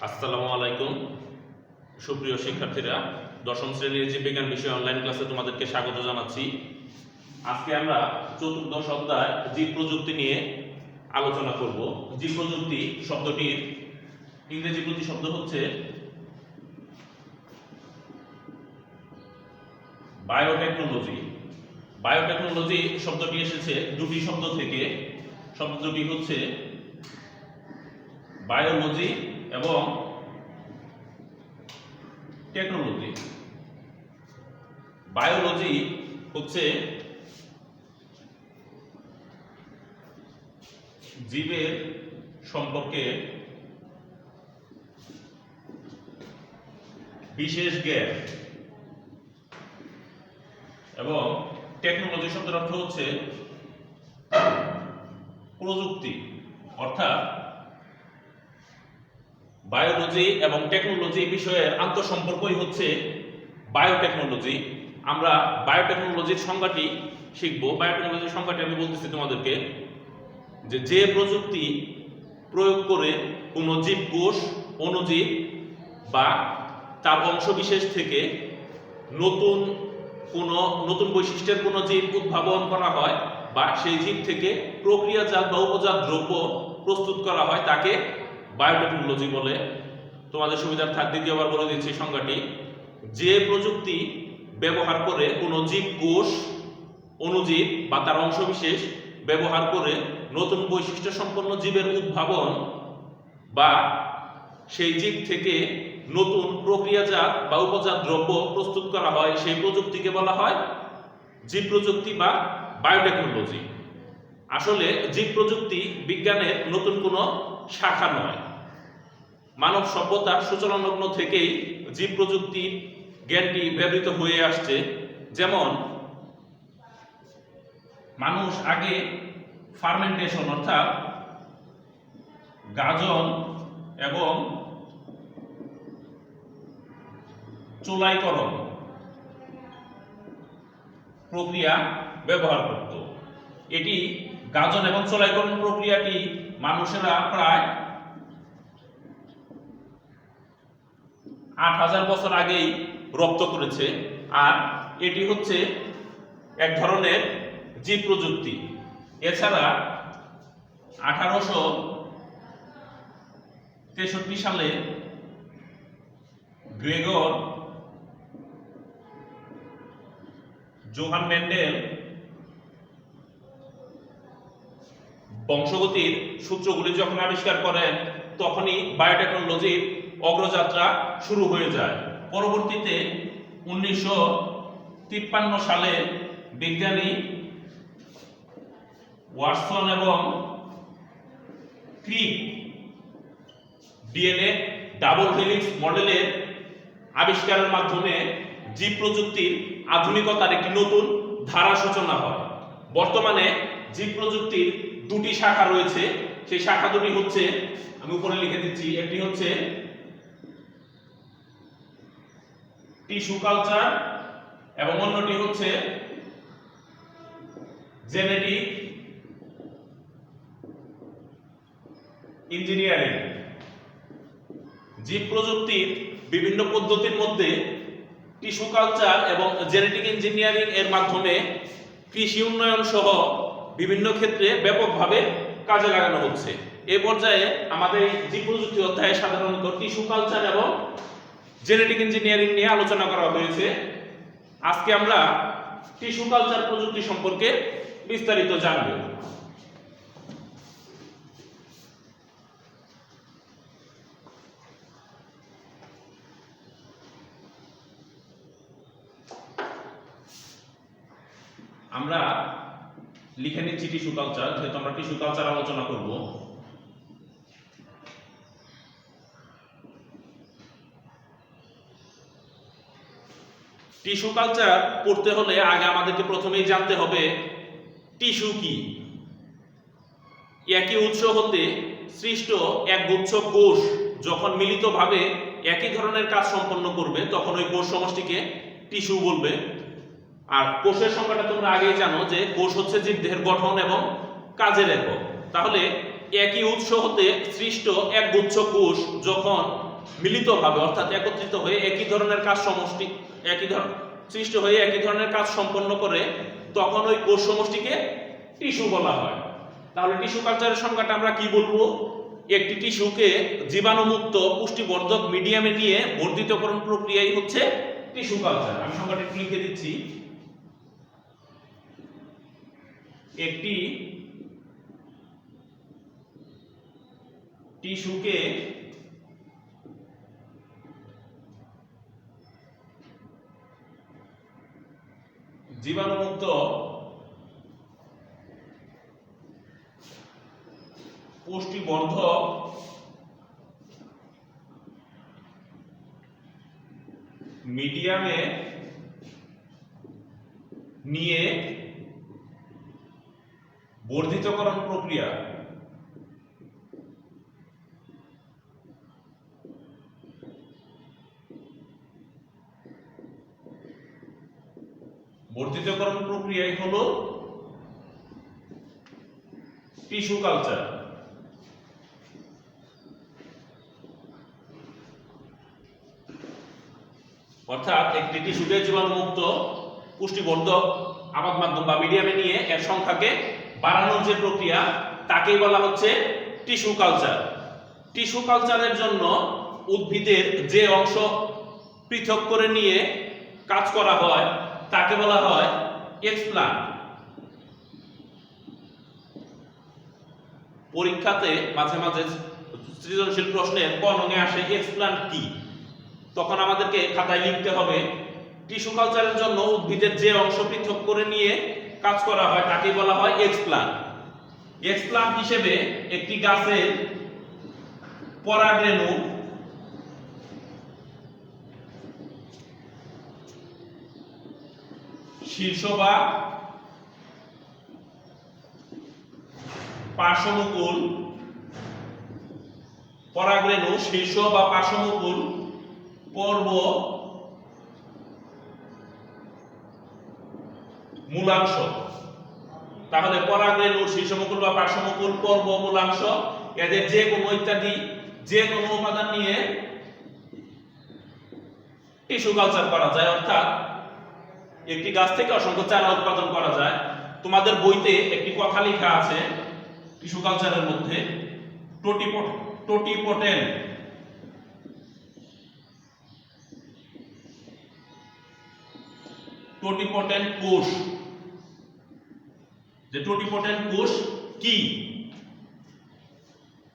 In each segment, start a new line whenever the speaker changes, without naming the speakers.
আসসালামু আলাইকুম সুপ্রিয় শিক্ষার্থীরা, দশম শ্রেণীর জীববিজ্ঞান বিষয় অনলাইন ক্লাসে তোমাদেরকে স্বাগত জানাচ্ছি। আজকে আমরা চতুর্দশ অধ্যায় জীব প্রযুক্তি নিয়ে আলোচনা করব। জীব প্রযুক্তি শব্দটির ইংরেজি প্রতিশব্দ হচ্ছে বায়োটেকনোলজি। বায়োটেকনোলজি শব্দটি এসেছে দুটি শব্দ থেকে। শব্দ দুটি হচ্ছে বায়োলজি এবং টেকনোলজি। বায়োলজি হচ্ছে জীবের সম্পর্কে বিশেষ জ্ঞান, এবং টেকনোলজি শব্দের অর্থ হচ্ছে প্রযুক্তি। অর্থাৎ বায়োলজি এবং টেকনোলজি বিষয়ের আন্তঃসম্পর্কই হচ্ছে বায়োটেকনোলজি। আমরা বায়োটেকনোলজির সংজ্ঞাটি শিখব। বায়োটেকনোলজির সংজ্ঞাটি আমি বলতেছি তোমাদেরকে, যে প্রযুক্তি প্রয়োগ করে কোনো জীবকোষ, অণুজীব বা তার অংশবিশেষ থেকে নতুন বৈশিষ্ট্যের কোনো জীব উদ্ভাবন করা হয় বা সেই জীব থেকে প্রক্রিয়াজাত বা উপজাত দ্রব্য প্রস্তুত করা হয়, তাকে বায়োটেকনোলজি বলে। তোমাদের সুবিধার দ্বিতীয়বার বলে দিচ্ছি সংজ্ঞাটি। যে প্রযুক্তি ব্যবহার করে কোনো জীবকোষ, অণুজীব বা তার অংশবিশেষ ব্যবহার করে নতুন বৈশিষ্ট্য সম্পন্ন জীবের উদ্ভাবন বা সেই জীব থেকে নতুন প্রক্রিয়াজাত বা উপজাত দ্রব্য প্রস্তুত করা হয়, সেই প্রযুক্তিকে বলা হয় জীব প্রযুক্তি বা বায়োটেকনোলজি। আসলে জীব প্রযুক্তি বিজ্ঞানের নতুন কোনো শাখা নয়। মানব সভ্যতার সূচনালগ্ন থেকেই জীব প্রযুক্তির জ্ঞানটি ব্যবহৃত হয়ে আসছে। যেমন মানুষ আগে ফার্মেন্টেশন অর্থাৎ গাজন এবং চোলাইকরণ প্রক্রিয়া ব্যবহার করত। এটি গাজন এবং চোলাইকরণ প্রক্রিয়াটি মানুষেরা প্রায় ৮,০০০ বছর আগেই রপ্ত করেছে। আর এটি হচ্ছে এক ধরনের জীব প্রযুক্তি। এছাড়া 1863 সালে গ্রেগর জোহান মেন্ডেল বংশগতির সূত্রগুলি যখন আবিষ্কার করেন, তখনই বায়োটেকনোলজির অগ্রযাত্রা শুরু হয়ে যায়। পরবর্তীতে 1953 সালে বিজ্ঞানী ওয়াটসন এবং ক্রিক ডিএনএ ডাবল হেলিক্স মডেলের আবিষ্কারের মাধ্যমে জীব প্রযুক্তির আধুনিকতার একটি নতুন ধারা সূচনা হয়। বর্তমানে জীব প্রযুক্তির দুটি শাখা রয়েছে। সেই শাখা দুটি হচ্ছে, আমি উপরে লিখে দিচ্ছি, একটি হচ্ছে টিস্যু কালচার এবং অন্যটি হচ্ছে জেনেটিক ইঞ্জিনিয়ারিং। জীব প্রযুক্তির বিভিন্ন পদ্ধতির মধ্যে টিস্যু কালচার এবং জেনেটিক ইঞ্জিনিয়ারিং এর মাধ্যমে কৃষি উন্নয়ন সহ বিভিন্ন ক্ষেত্রে ব্যাপকভাবে কাজে লাগানো হচ্ছে। এই পর্যায়ে আমাদের জীব প্রযুক্তি অধ্যায়ে সাধারণত টিস্যু কালচার এবং জেনেটিক ইঞ্জিনিয়ারিং নিয়ে আলোচনা করা হয়েছে। আজকে আমরা টিস্যু কালচার প্রযুক্তি সম্পর্কে বিস্তারিত জানব। আমরা লিখে নিচ্ছি টিস্যু কালচার, যেহেতু আমরা টিস্যু কালচার আলোচনা করব। টিস্যু কালচার পড়তে হলে আগে আমাদেরকে প্রথমেই জানতে হবে টিস্যু কি। একই উৎস হতে সৃষ্ট একগুচ্ছ কোষ যখন মিলিতভাবে একই ধরনের কাজ সম্পন্ন করবে, তখন ওই কোষ সমষ্টিকে টিস্যু বলবে। আর কোষের সংখ্যাটা তোমরা আগেই জানো যে কোষ হচ্ছে জীবদেহের গঠন এবং কাজের একক। তাহলে একই উৎস হতে সৃষ্ট এক গুচ্ছ কোষ যখন মিলিতভাবে অর্থাৎ একত্রিত হয়ে একই ধরনের কাজ সৃষ্টি হয়ে একই ধরনের কাজ সম্পন্ন করে, তখন ওই কোষ সমষ্টিকে টিস্যু বলা হয়। তাহলে টিস্যু কালচারের সংজ্ঞাটা আমরা কি বলবো? একটি টিস্যুকে জীবাণুমুক্ত পুষ্টিবর্ধক মিডিয়ামে নিয়ে বর্ধিতকরণ প্রক্রিয়াই হচ্ছে টিস্যু কালচার। আমি সংজ্ঞাটা একটু লিখে দিচ্ছি। একটি টিস্যুকে জীবাণুমুক্ত পুষ্টিবর্ধক মিডিয়ামে নিয়ে বর্ধিতকরণ প্রক্রিয়া বর্ধিতকরণ প্রক্রিয়াই হলো টিস্যু কালচার। অর্থাৎ একটি টিস্যুকে জীবাণুমুক্ত পুষ্টিবর্ধক আবাদ মাধ্যম বা মিডিয়ামে নিয়ে এর সংখ্যাকে বাড়ানোর যে প্রক্রিয়া, তাকেই বলা হচ্ছে টিস্যু কালচার। টিস্যু কালচারের জন্য উদ্ভিদের যে অংশ পৃথক করে নিয়ে কাজ করা হয় তাকে বলা হয় এক্সপ্লান্ট। পরীক্ষাতে মাঝে মাঝে সৃজনশীল প্রশ্নের ক নঙে আসে এক্সপ্লান্ট কি, তখন আমাদেরকে খাতায় লিখতে হবে টিস্যু কালচারের জন্য উদ্ভিদের যে অংশ পৃথক করে নিয়ে কাজ করা হয় তাকে বলা হয় এক্সপ্লান্ট। এক্সপ্লান্ট হিসেবে একটি গাছের পরাগরেণু শীর্ষ বা পার্শ্বমুকুল, পরাগরেণু শীর্ষ বা পার্শ্বমুকুল পর্ব মূলাংশ। তাহলে পরাগরেণুর শীর্ষমুকুল বা পার্শ্বমুকুল পর্ব মূলাংশ এদের যে কোনো ইত্যাদি যে কোনো উপাদান নিয়ে টিস্যু কালচার করা যায়। অর্থাৎ একটি গাছ থেকে অসংখ্য চারা উৎপাদন করা যায়। তোমাদের বইতে একটি কথা লেখা আছে টিস্যু কালচারের মধ্যে, টোটিপোটেন্ট কোষ। যে টোটিপোটেন্ট কোষ কি,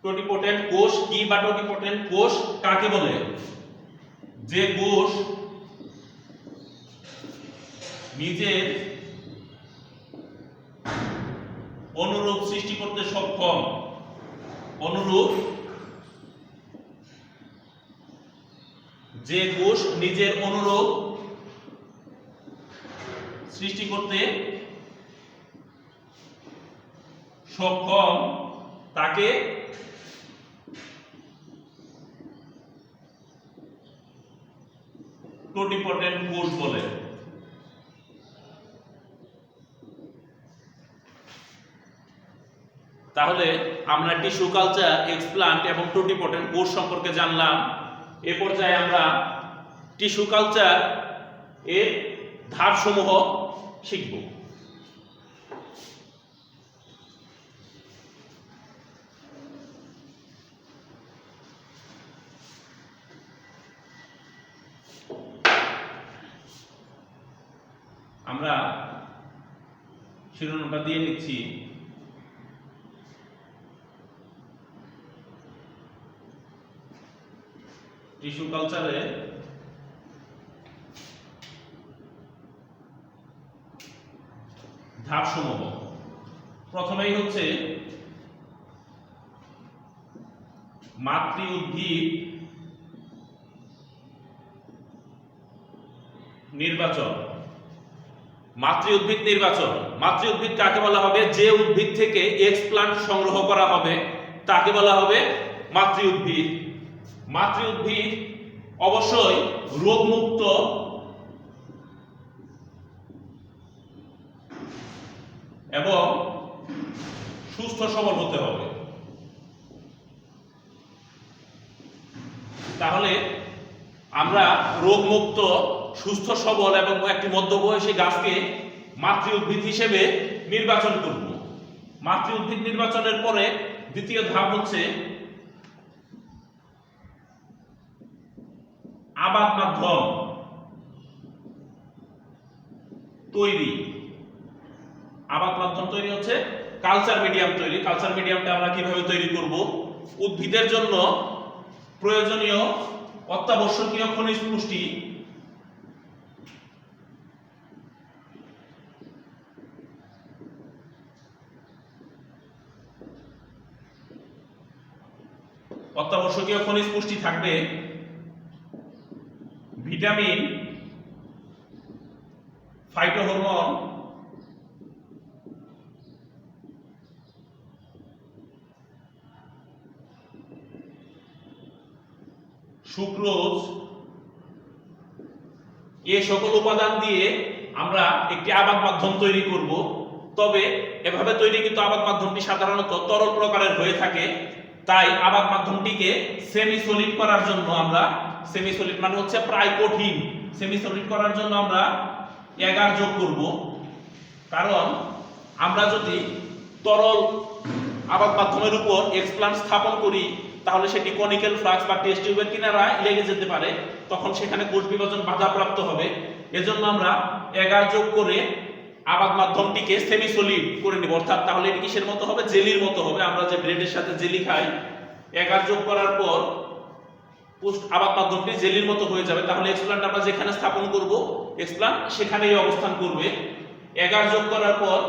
টোটিপোটেন্ট কোষ কি বা টোটিপোটেন্ট কোষ কাকে বলে? যে কোষ নিজের অনুরূপ সৃষ্টি করতে সক্ষম, যে কোষ নিজের অনুরূপ সৃষ্টি করতে সক্ষম তাকে টোটিপোটেন্ট কোষ বলে। তাহলে আমরা টিস্যু কালচার, এক্সপ্লান্ট এবং টোটিপোটেন্ট কোষ সম্পর্কে জানলাম। এ পর্যায়ে আমরা টিস্যু কালচার এর ধাপসমূহ শিখব। আমরা শিরোনামটা দিয়ে নিচ্ছি। টিস্যু কালচারে ধাপসমূহ। প্রথমেই হচ্ছে মাতৃ উদ্ভিদ নির্বাচন। মাতৃ উদ্ভিদ নির্বাচন, মাতৃ উদ্ভিদ কাকে বলা হবে? যে উদ্ভিদ থেকে এক্সপ্লান্ট সংগ্রহ করা হবে তাকে বলা হবে মাতৃ উদ্ভিদ। মাতৃ উদ্ভিদ অবশ্যই রোগমুক্ত এবং সুস্থ সবল হতে হবে। তাহলে আমরা রোগমুক্ত সুস্থ সবল এবং একটি মধ্যবয়সী গাছকে মাতৃ উদ্ভিদ হিসেবে নির্বাচন করব। মাতৃ উদ্ভিদ নির্বাচনের পরে দ্বিতীয় ধাপ হচ্ছে আবাদ মাধ্যম তৈরি। আবাদ মাধ্যম তৈরি হচ্ছে কালচার মিডিয়াম তৈরি। কালচার মিডিয়ামটা আমরা কিভাবে তৈরি করব? উদ্ভিদের জন্য প্রয়োজনীয় অত্যাবশ্যকীয় খনিজ পুষ্টি থাকবে ভিটামিন, ফাইটোহরমোন, সুক্রোজ, এই সকল উপাদান দিয়ে আমরা একটি আবাদ মাধ্যম তৈরি করব। তবে এভাবে তৈরি কিন্তু আবাদ মাধ্যমটি সাধারণত তরল প্রকারের হয়ে থাকে। তাই আবাদ মাধ্যমটিকে সেমি সলিড করার জন্য আমরা, সেমি সলিড মানে হচ্ছে প্রায় কঠিন, সেমি সলিড করার জন্য আমরা এগার যোগ করব। কারণ আমরা যদি তরল আবাদ মাধ্যমের উপর এক্সপ্লান্ট স্থাপন করি তাহলে সেটি কনিক্যাল ফ্লাক্স বা টেস্ট টিউবের কিনারায় লেগে যেতে পারে, তখন সেখানে কোষ বিভাজন বাধাপ্রাপ্ত হবে। এজন্য আমরা এগার যোগ করে আবাদ মাধ্যমটিকে সেমি সলিড করে নিব। অর্থাৎ তাহলে এটি কিসের মতো হবে? জেলির মতো হবে। আমরা যে ব্রেডের সাথে জেলি খাই, এগার যোগ করার পর আবাদ মাধ্যমটি জেলির মতো হয়ে যাবে। তাহলে এক্সপ্লান্ট আমরা যেখানে স্থাপন করব এক্সপ্লান্ট সেখানেই অবস্থান করবে। এগার যোগ করার পর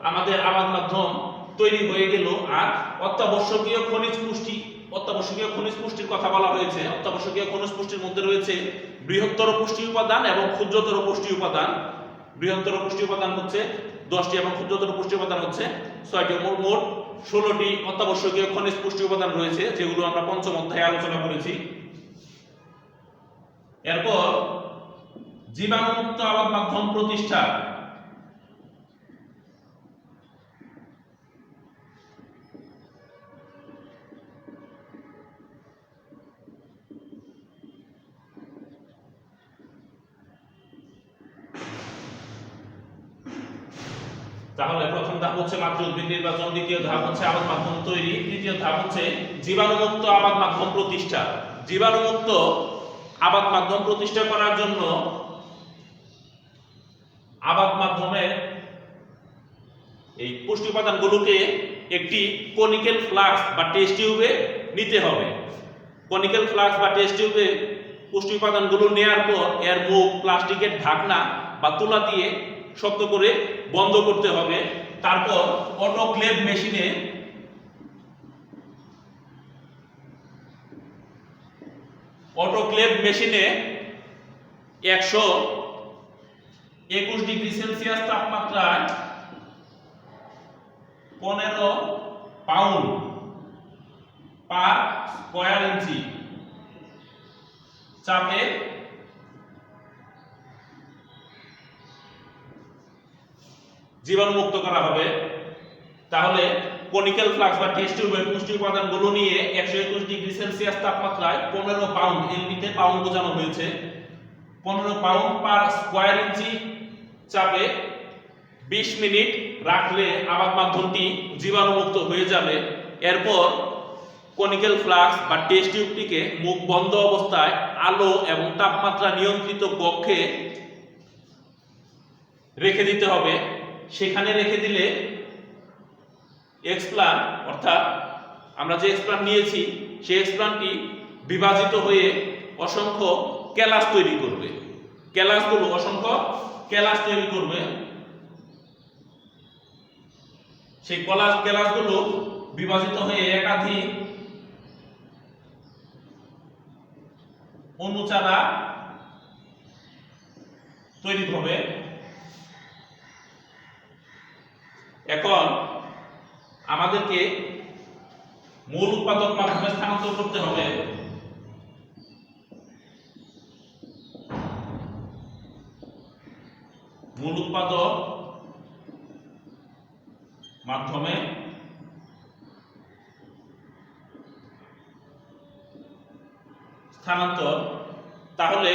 আমাদের আবাদ মাধ্যম তৈরি হয়ে গেল। আর অত্যাবশ্যকীয় খনিজ পুষ্টির কথা বলা হয়েছে। অত্যাবশ্যকীয় খনিজ পুষ্টির মধ্যে রয়েছে বৃহত্তর পুষ্টি উপাদান এবং ক্ষুদ্রতর পুষ্টি উপাদান। বৃহত্তর পুষ্টি উপাদান হচ্ছে 10টি এবং ক্ষুদ্রতর পুষ্টি উপাদান হচ্ছে 6টি। মোট 16টি অত্যাবশ্যকীয় খনিজ পুষ্টি উপাদান রয়েছে, যেগুলো আমরা পঞ্চম অধ্যায়ে আলোচনা করেছি। এরপর জীবাণুমুক্ত আবাদ মাধ্যম প্রতিষ্ঠা। তাহলে প্রথম ধাপ হচ্ছে মাতৃ উদ্ভিদ নির্বাচন, দ্বিতীয় ধাপ হচ্ছে আবাদ মাধ্যম তৈরি, তৃতীয় ধাপ হচ্ছে জীবাণুমুক্ত আবাদ মাধ্যম প্রতিষ্ঠা। জীবাণুমুক্ত আবাদ মাধ্যম প্রতিষ্ঠা করার জন্য আবাদ মাধ্যমের এই পুষ্টি উপাদানগুলোকে একটি কনিক্যাল ফ্লাক্স বা টেস্ট টিউবে নিতে হবে। কনিক্যাল ফ্লাক্স বা টেস্ট টিউবে পুষ্টি উপাদানগুলো নেওয়ার পর এর মুখ প্লাস্টিকের ঢাকনা বা তুলা দিয়ে শক্ত করে বন্ধ করতে হবে। তারপর অটোক্লেভ মেশিনে 121 ডিগ্রি সেলসিয়াস তাপমাত্রায় 15 পাউন্ড পার স্কয়ার ইঞ্চি চাপে জীবাণুমুক্ত করা হবে। তাহলে কনিক্যাল ফ্লাক্স বা টেস্ট টিউবের পুষ্টি উপাদানগুলো নিয়ে 121 ডিগ্রি সেলসিয়াস তাপমাত্রায় 15 পাউন্ড, এলবিতে পাউন্ড বোঝানো হয়েছে, 15 পাউন্ড পার স্কয়ার ইঞ্চি চাপে 20 মিনিট রাখলে আবাদ মাধ্যমটি জীবাণুমুক্ত হয়ে যাবে। এরপর কনিক্যাল ফ্লাক্স বা টেস্ট টিউবটিকে মুখ বন্ধ অবস্থায় আলো এবং তাপমাত্রা নিয়ন্ত্রিত কক্ষে রেখে দিতে হবে। সেখানে রেখে দিলে এক্সপ্লান্ট, অর্থাৎ আমরা যে এক্সপ্লান্ট নিয়েছি সেই এক্সপ্লান্টটি বিভাজিত হয়ে অসংখ্য কেলাস তৈরি করবে। অসংখ্য কেলাস তৈরি করবে। সেই কেলাসগুলো বিভাজিত হয়ে একাধিক অণুচারা তৈরি হবে। এখন আমাদেরকে মূল উৎপাদক মাধ্যমে স্থানান্তর করতে হবে। মূল উৎপাদক মাধ্যমে স্থানান্তর। তাহলে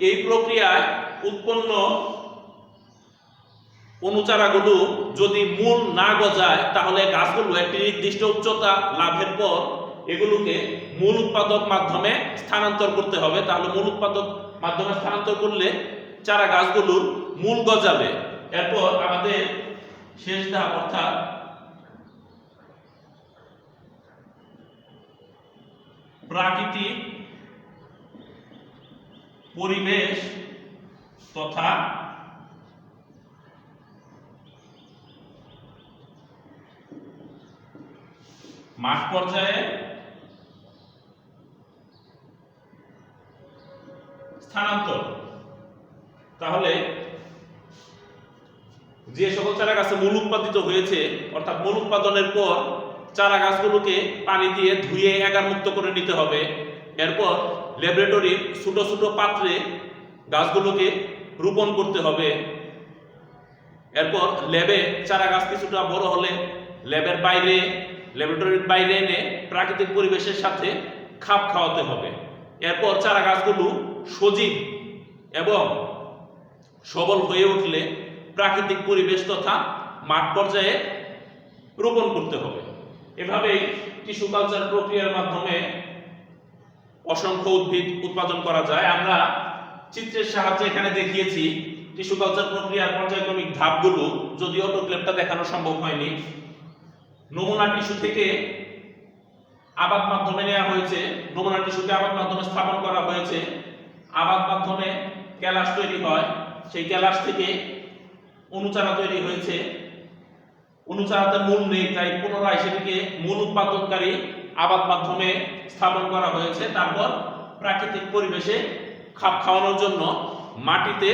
এই প্রক্রিয়ায় উৎপন্ন অণুচারাগুলো যদি মূল না গজায় তাহলে গাছগুলো একটি নির্দিষ্ট উচ্চতা লাভের পর এগুলোকে মূল উৎপাদক মাধ্যমে স্থানান্তর করতে হবে। তাহলে মূল উৎপাদক মাধ্যমে স্থানান্তর করলে চারা গাছগুলোর মূল গজাবে। এরপর আমাদের শেষ ধাপ অর্থাৎ প্রাকৃতিক পরিবেশ তথা মাঠ পর্যায়ে স্থানান্তর। তাহলে যে সকল চারা গাছে মূল উৎপাদিত হয়েছে অর্থাৎ মূল উৎপাদনের পর চারা গাছগুলোকে পানি দিয়ে ধুয়ে এগার মুক্ত করে নিতে হবে। এরপর ল্যাবরেটরির ছোট ছোট পাত্রে গাছগুলোকে রোপণ করতে হবে। এরপর ল্যাবে চারা গাছ কিছুটা বড় হলে ল্যাবরেটরির বাইরে এনে প্রাকৃতিক পরিবেশের সাথে খাপ খাওয়াতে হবে। এরপর চারা গাছগুলো সজীব এবং সবল হয়ে উঠলে প্রাকৃতিক পরিবেশ তথা মাঠ পর্যায়ে রোপণ করতে হবে। এভাবেই টিস্যু কালচার প্রক্রিয়ার মাধ্যমে অসংখ্য উদ্ভিদ উৎপাদন করা যায়। আমরা চিত্রের সাহায্যে এখানে দেখিয়েছি টিস্যু কালচার প্রক্রিয়ার পর্যায়ক্রমিক ধাপগুলো, যদিও অটোক্লেভটা দেখানো সম্ভব হয়নি। নমুনা টিস্যু থেকে আবাদ মাধ্যমে নেওয়া হয়েছে, নমুনা টিস্যুকে আবাদ মাধ্যমে স্থাপন করা হয়েছে। আবাদ মাধ্যমে ক্যালাস তৈরি হয়, সেই ক্যালাস থেকে অণুচারা তৈরি হয়েছে। অণুচারাতে মূল নেই, তাই পুনরায় সেটিকে মূল উৎপাদনকারী আবাদ মাধ্যমে স্থাপন করা হয়েছে। তারপর প্রাকৃতিক পরিবেশে খাপ খাওয়ানোর জন্য মাটিতে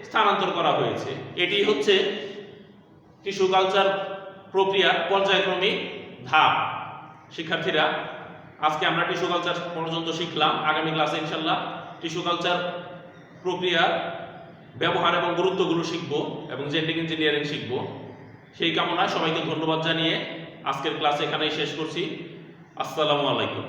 স্থানান্তর করা হয়েছে। এটি হচ্ছে টিস্যু কালচার প্রক্রিয়ার পর্যায়ক্রমিক ধাপ। শিক্ষার্থীরা, আজকে আমরা টিস্যু কালচার পর্যন্ত শিখলাম। আগামী ক্লাসে ইনশাআল্লাহ টিস্যু কালচার প্রক্রিয়ার ব্যবহার এবং গুরুত্বগুলো শিখব এবং জেনেটিক ইঞ্জিনিয়ারিং শিখব। সেই কামনায় সবাইকে ধন্যবাদ জানিয়ে আজকের ক্লাস এখানেই শেষ করছি। আসসালামু আলাইকুম।